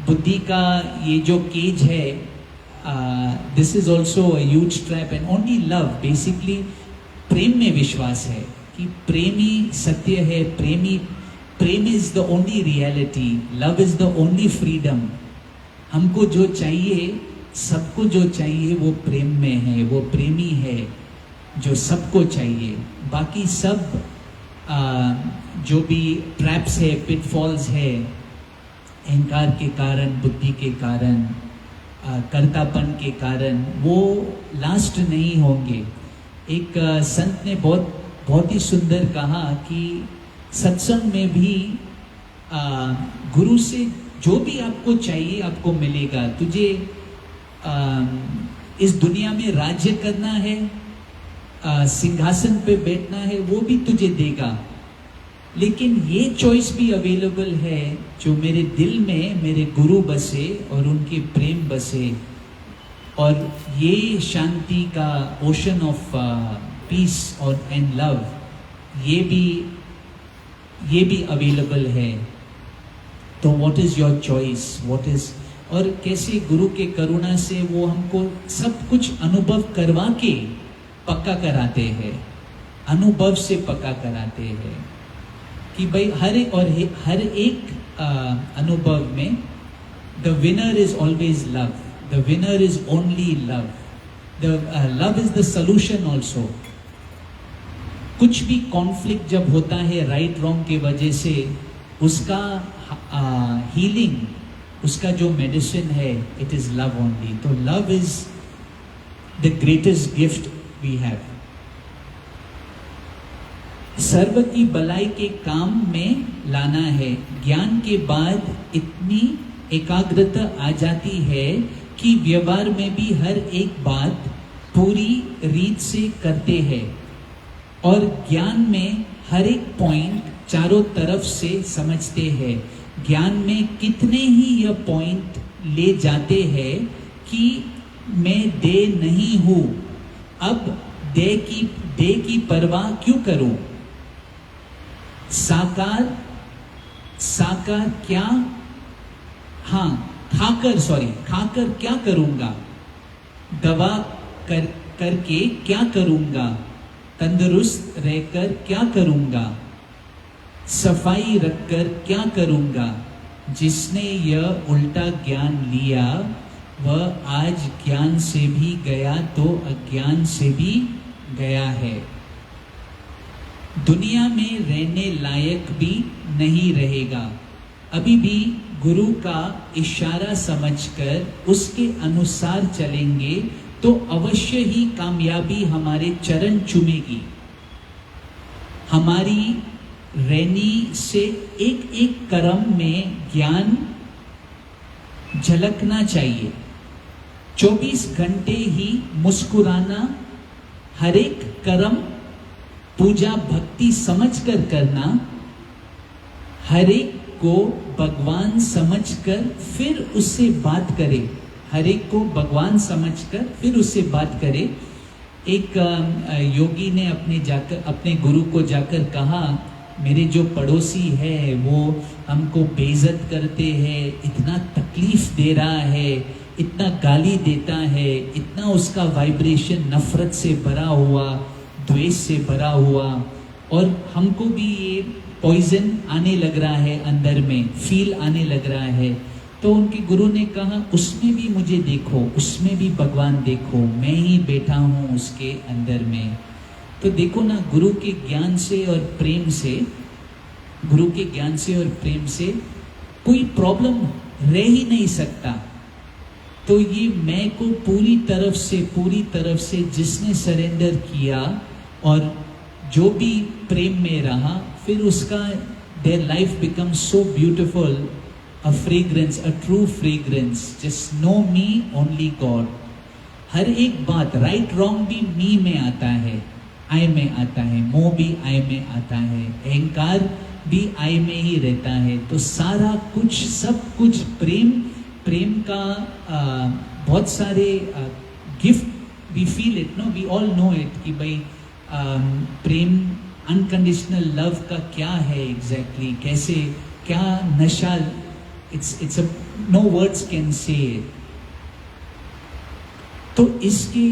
बुद्धि का ये जो केज है, this is also a huge trap. And only love, basically प्रेम में विश्वास है कि प्रेम ही सत्य है, प्रेम is the only reality, love is the only freedom. हमको जो चाहिए, सबको जो चाहिए वो प्रेम में है, वो प्रेमी है जो सबको चाहिए। बाकी सब जो भी ट्रैप्स है, पिटफॉल्स है, अहंकार के कारण, बुद्धि के कारण, कर्तापन के कारण, वो लास्ट नहीं होंगे। एक संत ने बहुत ही सुंदर कहा कि सत्संग में भी गुरु से जो भी आपको चाहिए आपको मिलेगा। तुझे इस दुनिया में राज्य करना है, सिंहासन पे बैठना है, वो भी तुझे देगा। लेकिन ये चॉइस भी अवेलेबल है जो मेरे दिल में मेरे गुरु बसे और उनके प्रेम बसे, और ये शांति का ओशन ऑफ पीस और एंड लव, ये भी अवेलेबल है। तो what is your choice, what is, और कैसे गुरु के करुणा से वो हमको सब कुछ अनुभव करवा के पक्का कराते हैं, अनुभव से पक्का कराते हैं कि भाई हर एक अनुभव में the winner is always love, the winner is only love, the love is the solution also. कुछ भी कॉन्फ्लिक्ट जब होता है राइट रॉन्ग की वजह से, उसका हीलिंग, उसका जो मेडिसिन है, इट इज लव ओनली। तो love is the greatest gift we have. सर्व की भलाई के काम में लाना है। ज्ञान के बाद इतनी एकाग्रता आ जाती है कि व्यवहार में भी हर एक बात पूरी रीत से करते हैं, और ज्ञान में हर एक पॉइंट चारों तरफ से समझते हैं। ज्ञान में कितने ही यह पॉइंट ले जाते हैं कि मैं दे नहीं हूं, अब दे की परवाह क्यों करूं। साकार क्या, हाँ खाकर क्या करूंगा, दवा करके क्या करूंगा, तंदुरुस्त रहकर क्या करूंगा, सफाई रखकर क्या करूंगा। जिसने यह उल्टा ज्ञान लिया वह आज ज्ञान से भी गया तो अज्ञान से भी गया है। दुनिया में रहने लायक भी नहीं रहेगा। अभी भी गुरु का इशारा समझकर उसके अनुसार चलेंगे तो अवश्य ही कामयाबी हमारे चरण चूमेगी। हमारी रहनी से एक एक कर्म में ज्ञान झलकना चाहिए। 24 घंटे ही मुस्कुराना, हर एक कर्म पूजा भक्ति समझकर करना, हर एक को भगवान समझकर फिर उससे बात करे, हर एक को भगवान समझकर फिर उससे बात करे। एक योगी ने अपने गुरु को जाकर कहा, मेरे जो पड़ोसी है वो हमको बेइज्जत करते हैं, इतना तकलीफ दे रहा है, इतना गाली देता है, इतना उसका वाइब्रेशन नफरत से भरा हुआ, द्वेष से भरा हुआ, और हमको भी ये पॉइजन आने लग रहा है, अंदर में फील आने लग रहा है। तो उनके गुरु ने कहा, उसमें भी मुझे देखो, उसमें भी भगवान देखो, मैं ही बैठा हूँ उसके अंदर में। तो देखो ना, गुरु के ज्ञान से और प्रेम से, गुरु के ज्ञान से और प्रेम से कोई प्रॉब्लम रह ही नहीं सकता। तो ये मैं को पूरी तरफ से जिसने सरेंडर किया और जो भी प्रेम में रहा, फिर उसका their life becomes so beautiful, a fragrance, a true fragrance, just no me only God. हर एक बात, राइट रॉन्ग भी मी में आता है, आई में आता है, मोह भी आई में आता है, अहंकार भी आई में ही रहता है। तो सारा कुछ, सब कुछ प्रेम प्रेम का बहुत सारे gift, we feel it, no, we all know it कि भाई प्रेम, अनकंडीशनल लव का क्या है एग्जैक्टली, कैसे, क्या नशा, it's no words can say it. तो इसके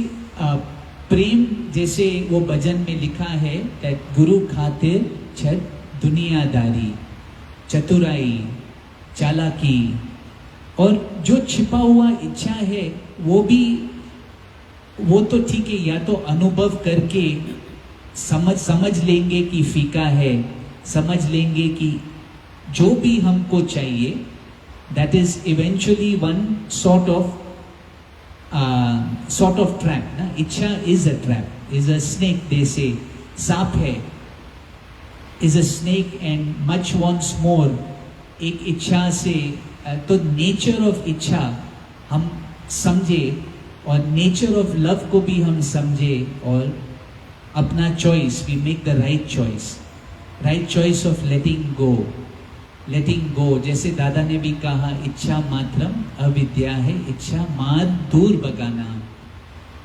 प्रेम, जैसे वो भजन में लिखा है, दैट गुरु खातिर छत दुनियादारी, चतुराई, चालाकी, और जो छिपा हुआ इच्छा है वो तो ठीक है, या तो अनुभव करके समझ लेंगे कि फीका है, समझ लेंगे कि जो भी हमको चाहिए, that is eventually one sort of trap ना। इच्छा is a trap, is a snake, they say सांप है, is a snake and much wants more. एक इच्छा से तो नेचर ऑफ इच्छा हम समझे, और नेचर ऑफ लव को भी हम समझे, और अपना choice, we make the right choice of letting go. जैसे दादा ने भी कहा, इच्छा मात्रम अविद्या है, इच्छा मार दूर बगाना।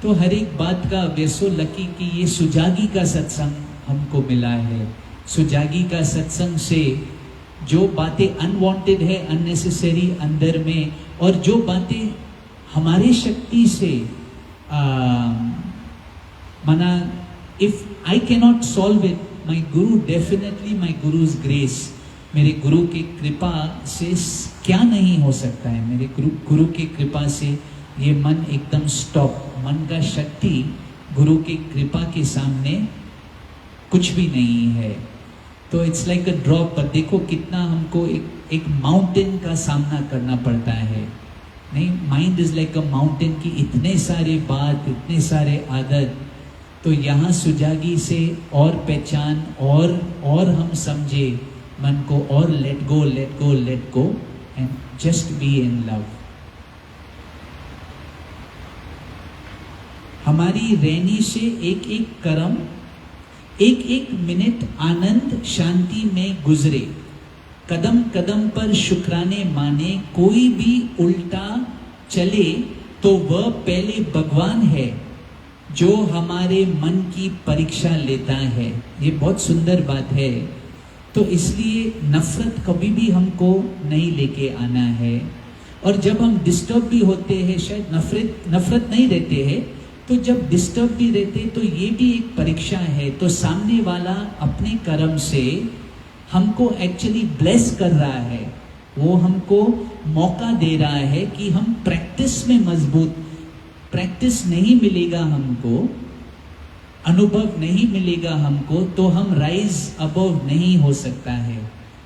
तो हर एक बात का वेसो लकी कि ये सुजागी का सत्संग हमको मिला है। सुजागी का सत्संग से जो बातें अनवांटेड है, अननेसेसरी अंदर में, और जो बातें हमारे शक्ति से माना, if I cannot solve it, my guru definitely, my gurus grace, मेरे गुरु की कृपा से क्या नहीं हो सकता है। मेरे गुरु की कृपा से ये मन एकदम स्टॉप, मन का शक्ति गुरु की कृपा के सामने कुछ भी नहीं है। तो इट्स लाइक अ ड्रॉप, पर देखो कितना हमको एक माउंटेन का सामना करना पड़ता है। नहीं, mind is like a mountain की इतने सारे बात, इतने सारे आदत। तो यहाँ सुजागी से और पहचान, और हम समझे मन को, और let go and just be in love. हमारी रहनी से एक एक कर्म, एक एक मिनट आनंद शांति में गुजरे, कदम कदम पर शुक्राने माने, कोई भी उल्टा चले तो वह पहले भगवान है जो हमारे मन की परीक्षा लेता है। ये बहुत सुंदर बात है। तो इसलिए नफरत कभी भी हमको नहीं लेके आना है। और जब हम डिस्टर्ब भी होते हैं, शायद नफरत नहीं रहते हैं, तो जब डिस्टर्ब भी रहते तो ये भी एक परीक्षा है। तो सामने वाला अपने कर्म से हमको एक्चुअली ब्लेस कर रहा है, वो हमको मौका दे रहा है कि हम प्रैक्टिस में मजबूत, प्रैक्टिस नहीं मिलेगा हमको, अनुभव नहीं मिलेगा हमको, तो हम राइज अबव नहीं हो सकता है।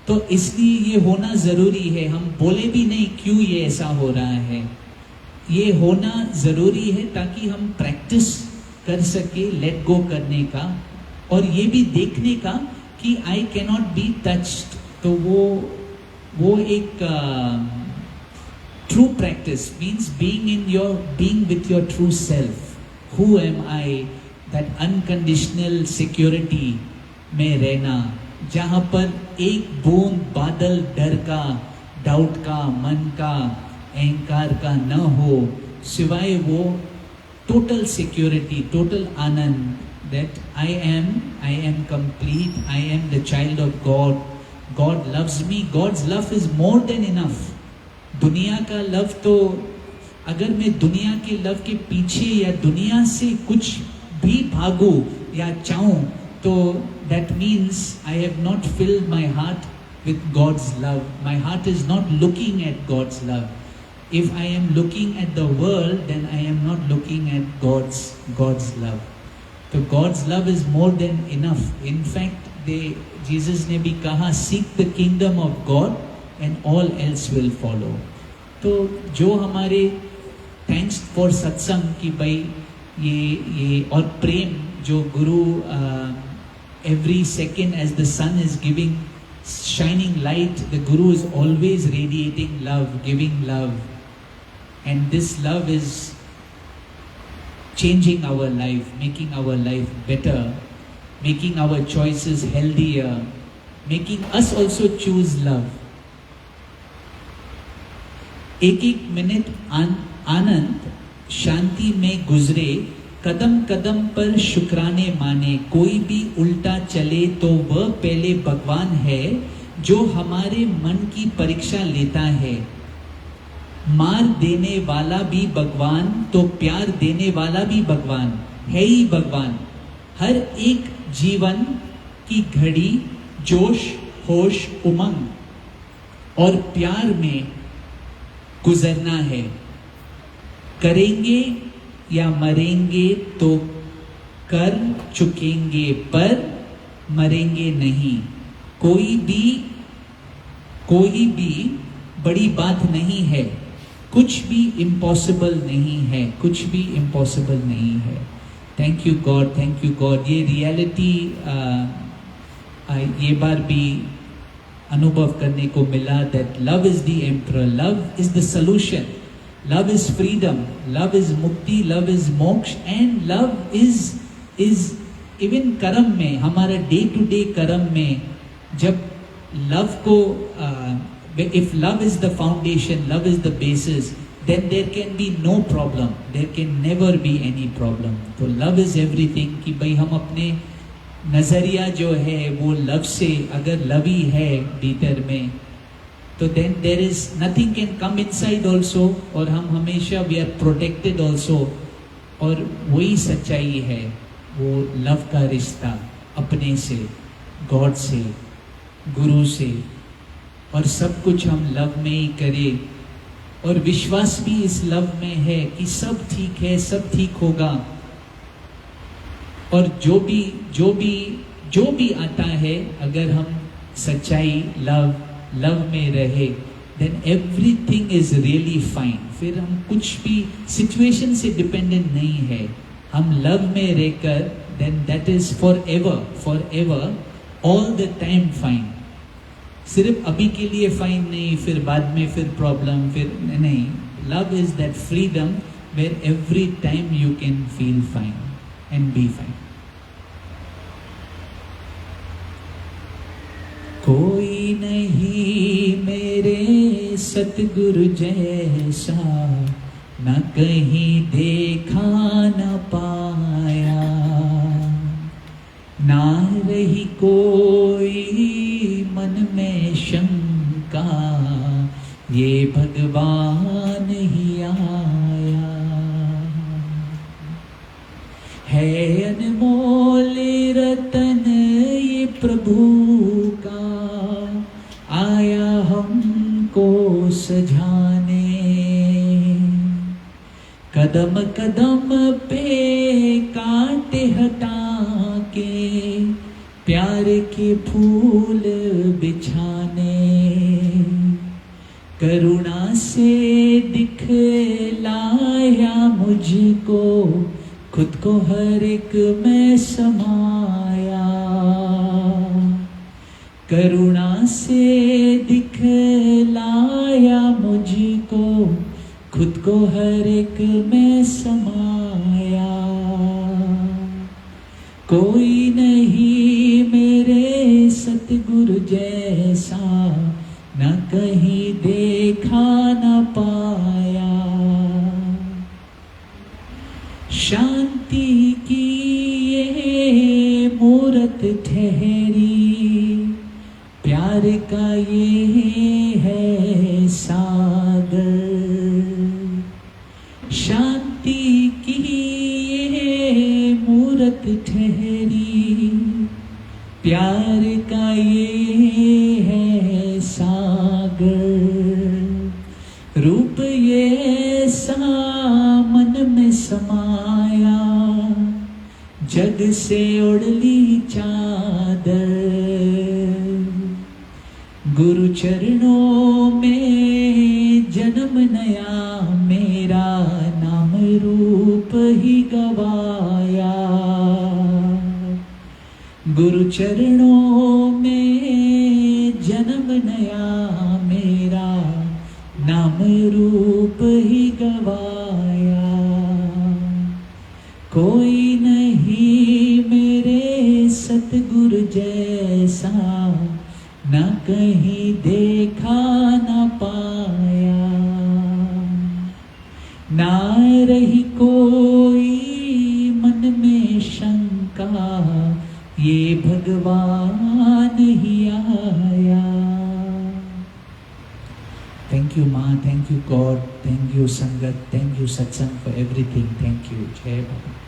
तो इसलिए ये होना जरूरी है। हम बोले भी नहीं क्यों ये ऐसा हो रहा है, ये होना जरूरी है ताकि हम प्रैक्टिस कर सके लेट गो करने का, और ये भी देखने का कि आई कैनॉट बी टच्ड। तो वो एक true practice means being with your true self. Who am I, that unconditional security में रहना, जहाँ पर एक बूंद बादल डर का, डाउट का, मन का, अहंकार का न हो, सिवाय वो टोटल सिक्योरिटी, टोटल आनंद, that I am complete, I am the child of God, God loves me, God's love is more than enough. दुनिया का लव तो, अगर मैं दुनिया के लव के पीछे या दुनिया से कुछ भी भागूं या चाहूं, तो that means I have not filled my heart with God's love. My heart is not looking at God's love. If I am looking at the world, then I am not looking at God's love. So God's love is more than enough. In fact, Jesus ने भी कहा, seek the kingdom of God and all else will follow. तो जो हमारे थैंक्स फॉर सत्संग की भाई ये और प्रेम जो गुरु every second as the sun is giving shining light, the guru is always radiating love, giving love, and this love is changing our life, making our life better, making our choices healthier, making us also choose love. एक एक मिनट आनंद शांति में गुजरे, कदम कदम पर शुक्राने माने। कोई भी उल्टा चले तो वह पहले भगवान है जो हमारे मन की परीक्षा लेता है। मार देने वाला भी भगवान तो प्यार देने वाला भी भगवान है ही भगवान। हर एक जीवन की घड़ी जोश होश उमंग और प्यार में गुजरना है। करेंगे या मरेंगे तो कर चुकेंगे पर मरेंगे नहीं। कोई भी बड़ी बात नहीं है, कुछ भी इम्पॉसिबल नहीं है, कुछ भी इम्पॉसिबल नहीं है। Thank you God, thank you God. ये रियलिटी ये बार भी अनुभव करने को मिला that love is the emperor, love is the solution, love is freedom, love is मुक्ति, लव इज मोक्ष एंड लव इज इवन कर्म में, हमारा डे टू डे कर्म में जब लव को if love is the foundation, love is the basis, then there can be no problem, there can never be any problem. तो love is everything कि भाई हम अपने नज़रिया जो है वो लव से अगर लवी है भीतर में तो then there is nothing can come inside also और हम हमेशा we are protected also। और वही सच्चाई है, वो लव का रिश्ता अपने से, गॉड से, गुरु से, और सब कुछ हम लव में ही करें। और विश्वास भी इस लव में है कि सब ठीक है, सब ठीक होगा। और जो भी आता है, अगर हम सच्चाई लव में रहे then everything is really fine. फिर हम कुछ भी सिचुएशन से डिपेंडेंट नहीं है, हम लव में रहकर then that is forever all the time fine. सिर्फ अभी के लिए फाइन नहीं, फिर बाद में फिर प्रॉब्लम, फिर नहीं। Love is that freedom where every time you can feel fine and be fine. कोई नहीं मेरे सतगुरु जैसा, न कहीं देखा न पाया, ना रही कोई मन में शंका, ये भगवान ही आया। है अनमोल रतन ये प्रभु का, आया हमको सजाने। कदम कदम पे कांटे हटा के प्यार के फूल बिछाने, करुणा से दिखलाया मुझको, खुद को हर एक में समाया। करुणा से दिखलाया मुझको, खुद को हर एक में समाया। कोई नहीं मेरे सतगुरु जैसा, न कहीं देखा न पाया। शांति की ये मूरत ठहरी, प्यार का ये है सागर। शांति की ये मूरत ठहरी, प्यार का ये है सागर। रूप ये सा मन में समाया, जग से ओढ़ ली चादर। गुरु चरणों में जन्म नया मेरा, नाम रूप ही गवाया। गुरु चरणों में जन्म नया मेरा, नाम रूप ही गवाया। कोई नहीं मेरे सतगुरु जैसा, न कहीं देखा न पाया। ना रही कोई मन में शंका, ये भगवान ही आया। थैंक यू माँ, thank you God, thank you संगत, थैंक यू सत्संग फॉर एवरीथिंग। Thank you. जय बाबा।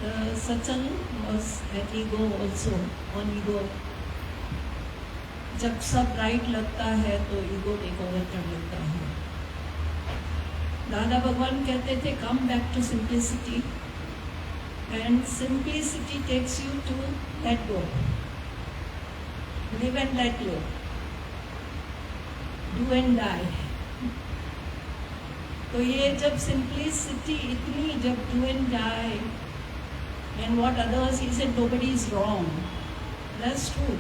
The satsang was at ego also, on ego. जब सब राइट लगता है तो ईगो टेक ओवर कर लेता है। दादा भगवान कहते थे come back to simplicity, and simplicity takes you to let go, live and let go, do and die. तो ये जब सिंप्लिसिटी इतनी, जब do and die and what others, he said nobody is wrong. That's true.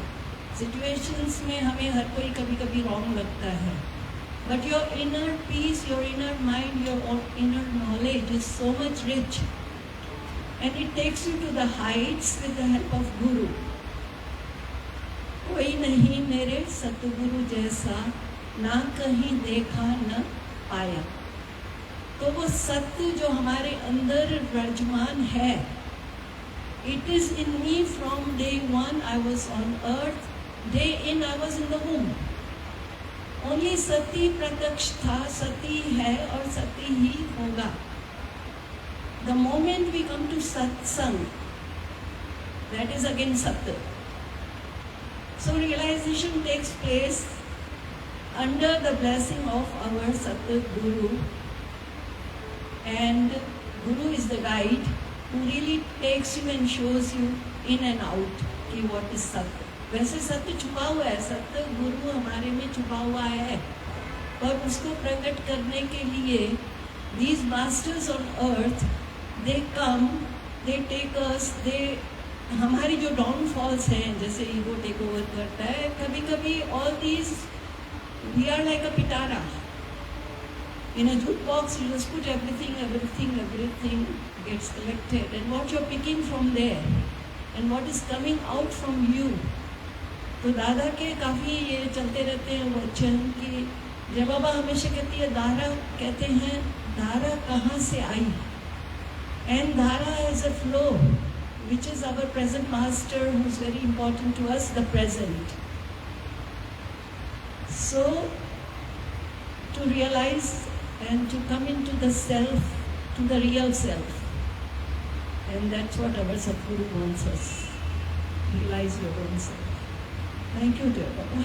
Situations में हमें हर कोई कभी कभी wrong लगता है, but your inner peace, your inner mind, your inner knowledge is so much rich, and it takes you to the heights with the help of Guru. कोई नहीं मेरे सतगुरु जैसा, ना कहीं देखा न पाया। तो वो सत्य जो हमारे अंदर विराजमान है, it is in me from day one I was on earth, day in I was in the womb. Only सती प्रत्यक्ष था, सती है और सती ही होगा। The moment we come to satsang, that is again satya. So realization takes place under the blessing of our Satya Guru, and Guru is the guide who really takes you and shows you in and out कि what is सत्य। वैसे सत्य छुपा हुआ है, सत्य गुरु हमारे में छुपा हुआ है, पर उसको प्रकट करने के लिए these masters on earth, they come, they take us, they हमारी जो डाउनफॉल्स हैं, जैसे ईगो टेक ओवर करता है कभी कभी, all these we are like a pitara in a jukebox. You just put everything gets collected, and what you're picking from there and what is coming out from you. तो दादा के काफ़ी ये चलते रहते हैं वचन कि जय बाबा हमेशा कहती है, धारा कहते हैं धारा कहाँ से आई, and धारा is a flow which is our present master who is very important to us, the present. So to realize and to come into the self, to the real self, and that's what our Sadguru wants us. Realize your own self. Thank you, dear Baba.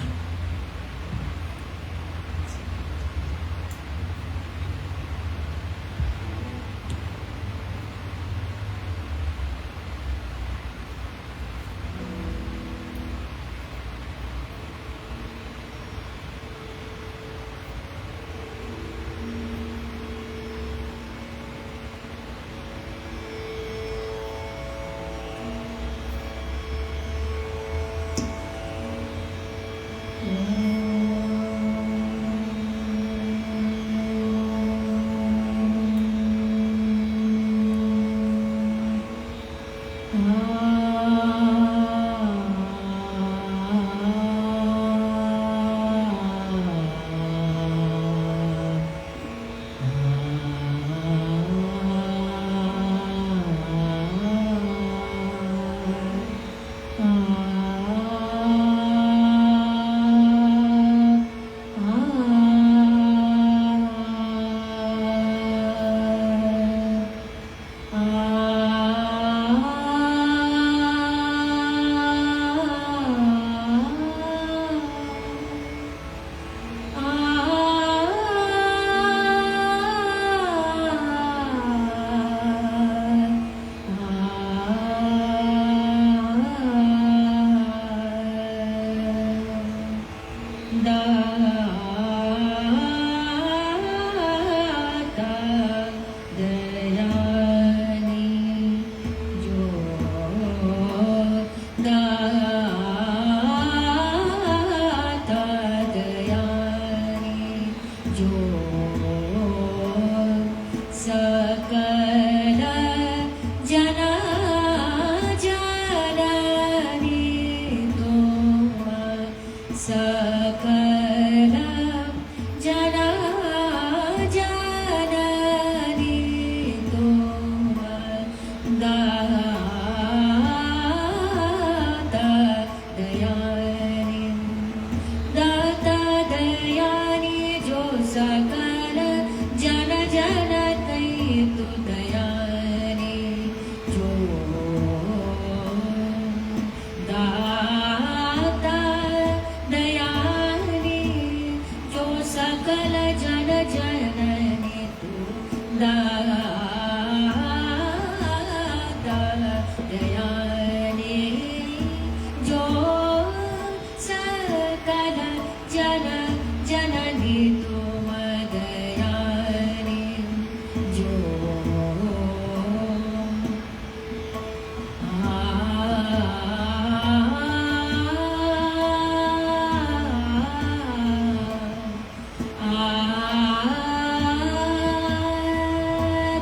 So सकल जन जननी तू दाता दयानी जो सकल जन जननी तुम दयानी जो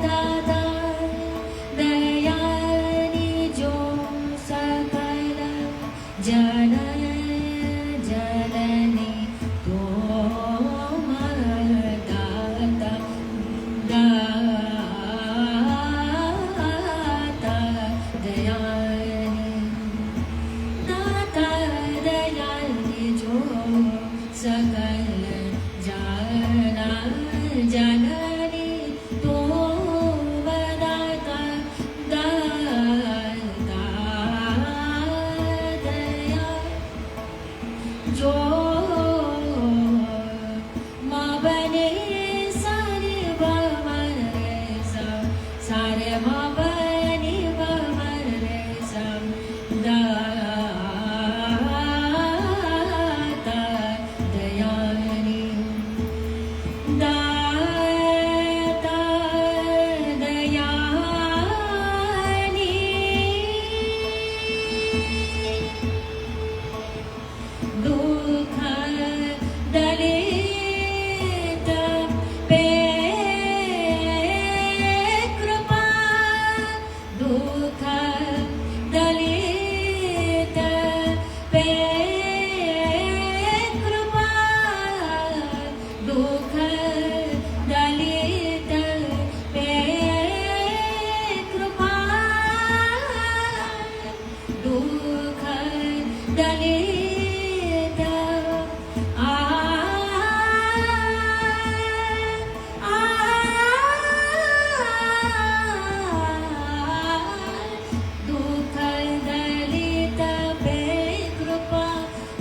दादा दयानी जो सकल जन जननी तुम दाता दाता दयानी दाता दयानी जो सकल जाना जननी तुम दाता दाता दया जो माँ बने सारे बमर सा सारे माँ बने बमर सा दाता दयानी दाता दयानी दुख दलित पे कृपा दुख दलित पे कृपा दुख दलित पे कृपा दुख दलित दुख दलित पे कृपा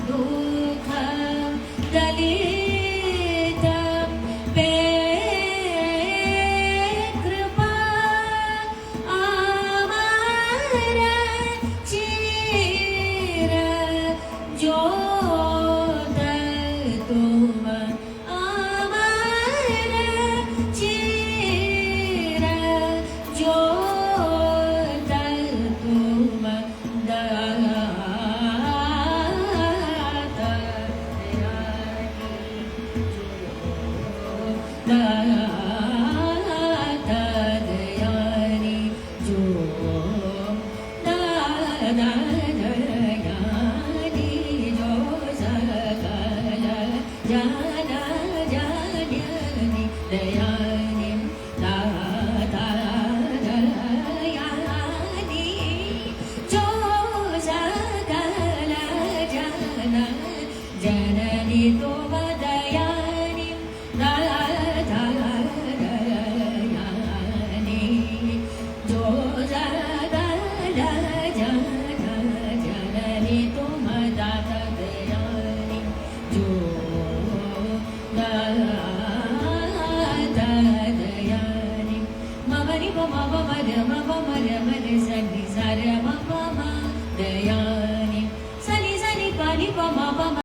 दुख दलित पे कृपा अमर चिर ज्योत तुम अमर चिर ज्योत तुम दाता दयानी जो दाता दयानी जो सकल जाना जानी दयानी दाता दयानी जो सकल जाना जननी तुम दयानी दाता दयानी जो सकल जाना जननी तुम दाता दयानी जो दाता दयानी ममरी मम मर मरे सनि सर मम दयानी सनि सनि पानि पम